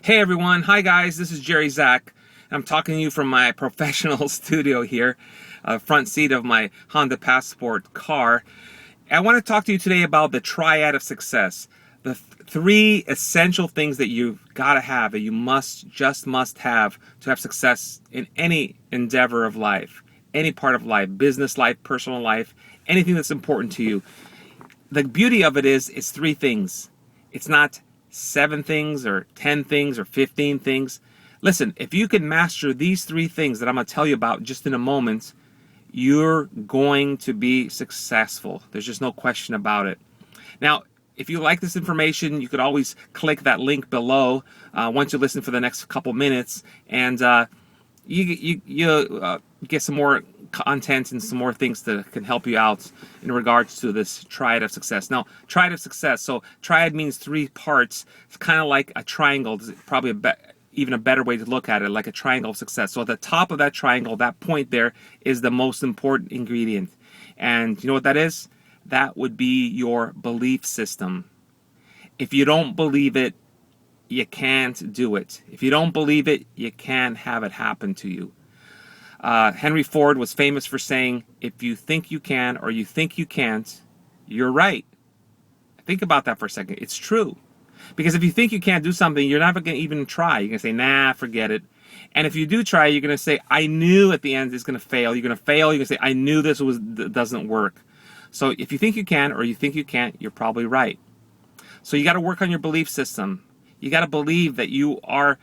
Hey everyone, hi guys, this is Jerry Zach. I'm talking to you from my professional studio here, front seat of my Honda Passport car. I want to talk to you today about the Triad of Success. The three essential things that you've got to have, that you must have to have success in any endeavor of life, any part of life, business life, personal life, anything that's important to you. The beauty of it is, it's three things. It's not 7 things or 10 things or 15 things. Listen, if you can master these 3 things that I'm going to tell you about just in a moment, you're going to be successful. There's just no question about it. Now, if you like this information, you could always click that link below once you listen for the next couple minutes, and you get some more content and some more things that can help you out in regards to this Triad of Success. Now, Triad of Success, so Triad means 3 parts. It's kind of like a triangle. It's probably even a better way to look at it, like a triangle of success. So at the top of that triangle, that point there is the most important ingredient. And you know what that is? That would be your belief system. If you don't believe it, you can't do it. If you don't believe it, you can't have it happen to you. Henry Ford was famous for saying, if you think you can or you think you can't, you're right. Think about that for a second. It's true. Because if you think you can't do something, you're never going to even try. You're going to say, nah, forget it. And if you do try, you're going to say, I knew at the end it's going to fail. You're going to fail. You're going to say, I knew this doesn't work. So if you think you can or you think you can't, you're probably right. So you got to work on your belief system. You got to believe that you are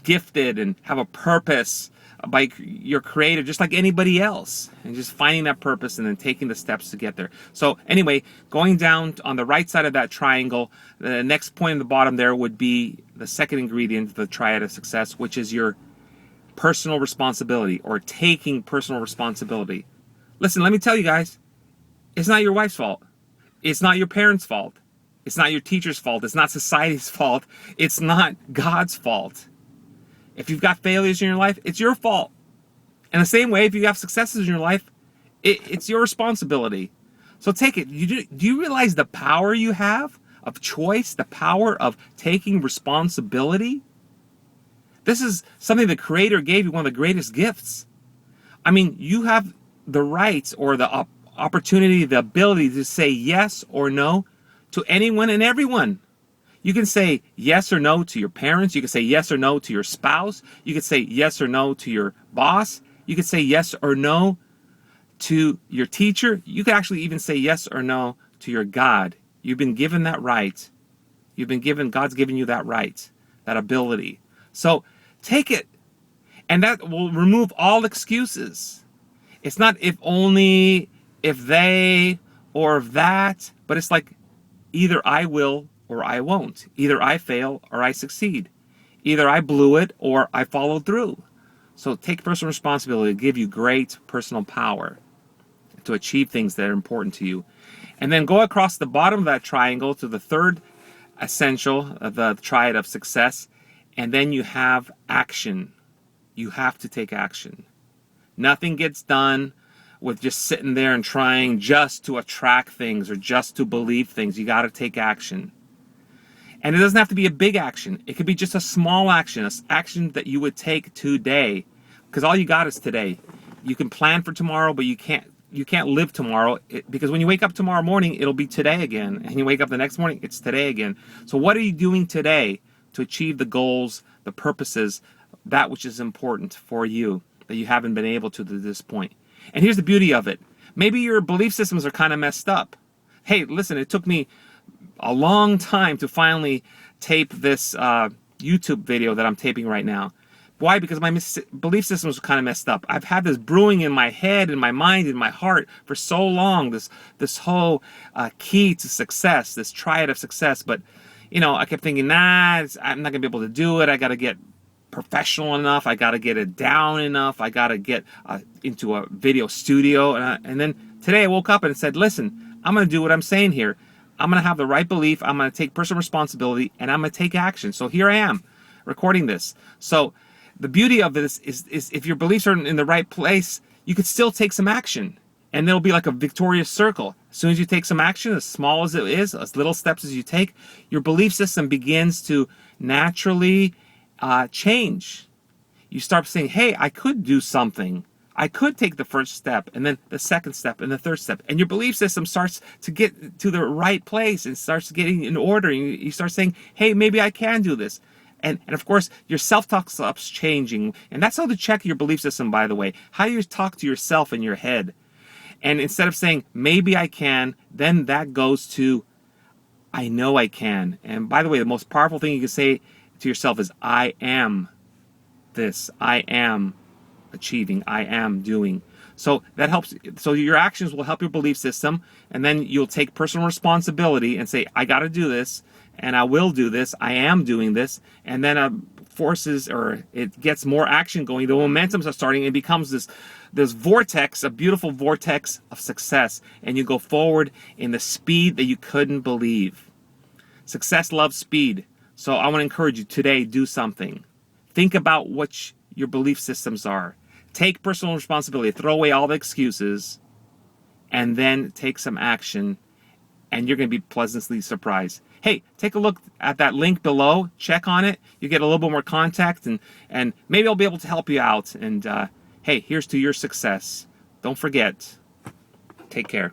gifted and have a purpose by you're creative just like anybody else, and just finding that purpose and then taking the steps to get there. So anyway, going down on the right side of that triangle, the next point in the bottom there would be the second ingredient of the Triad of Success, which is your personal responsibility, or taking personal responsibility. Listen, let me tell you guys, it's not your wife's fault. It's not your parents' fault. It's not your teacher's fault. It's not society's fault. It's not God's fault. If you've got failures in your life, it's your fault. And the same way, if you have successes in your life, it's your responsibility. So take it. Do you realize the power you have of choice, the power of taking responsibility? This is something the Creator gave you, one of the greatest gifts. I mean, you have the right or the opportunity, the ability to say yes or no to anyone and everyone. You can say yes or no to your parents. You can say yes or no to your spouse. You can say yes or no to your boss. You can say yes or no to your teacher. You can actually even say yes or no to your God. You've been given that right. God's given you that right, that ability. So take it. And that will remove all excuses. It's not if only, if they, or if that, but it's like either I will or I won't. Either I fail or I succeed. Either I blew it or I followed through. So take personal responsibility to give you great personal power to achieve things that are important to you. And then go across the bottom of that triangle to the third essential of the Triad of Success. And then you have action. You have to take action. Nothing gets done with just sitting there and trying just to attract things or just to believe things. You got to take action. And it doesn't have to be a big action. It could be just a small action, an action that you would take today. Because all you got is today. You can plan for tomorrow, but you can't live tomorrow. Because when you wake up tomorrow morning, it'll be today again. And you wake up the next morning, it's today again. So what are you doing today to achieve the goals, the purposes, that which is important for you that you haven't been able to this point? And here's the beauty of it. Maybe your belief systems are kind of messed up. Hey, listen, it took me a long time to finally tape this YouTube video that I'm taping right now. Why? Because my belief systems were kind of messed up. I've had this brewing in my head, in my mind, in my heart for so long, this whole key to success, this Triad of Success. But, I kept thinking, nah, I'm not going to be able to do it. I got to get professional enough. I got to get it down enough. I got to get into a video studio. And then today I woke up and said, listen, I'm going to do what I'm saying here. I'm going to have the right belief. I'm going to take personal responsibility, and I'm going to take action. So here I am recording this. So the beauty of this is if your beliefs are in the right place, you could still take some action. And it'll be like a victorious circle. As soon as you take some action, as small as it is, as little steps as you take, your belief system begins to naturally change. You start saying, hey, I could do something. I could take the first step, and then the second step, and the third step. And your belief system starts to get to the right place and starts getting in order. And you start saying, hey, maybe I can do this. And of course, your self-talk stops changing. And that's how to check your belief system, by the way. How you talk to yourself in your head. And instead of saying, maybe I can, then that goes to, I know I can. And by the way, the most powerful thing you can say to yourself is, I am this. I am achieving. I am doing. So that helps. So your actions will help your belief system. And then you'll take personal responsibility and say, I got to do this. And I will do this. I am doing this. And then forces, or it gets more action going. The momentum starts starting. It becomes this vortex, a beautiful vortex of success. And you go forward in the speed that you couldn't believe. Success loves speed. So I want to encourage you today, do something. Think about what your belief systems are. Take personal responsibility. Throw away all the excuses. And then take some action. And you're going to be pleasantly surprised. Hey, take a look at that link below. Check on it. You get a little bit more contact, and maybe I'll be able to help you out. And hey, here's to your success. Don't forget. Take care.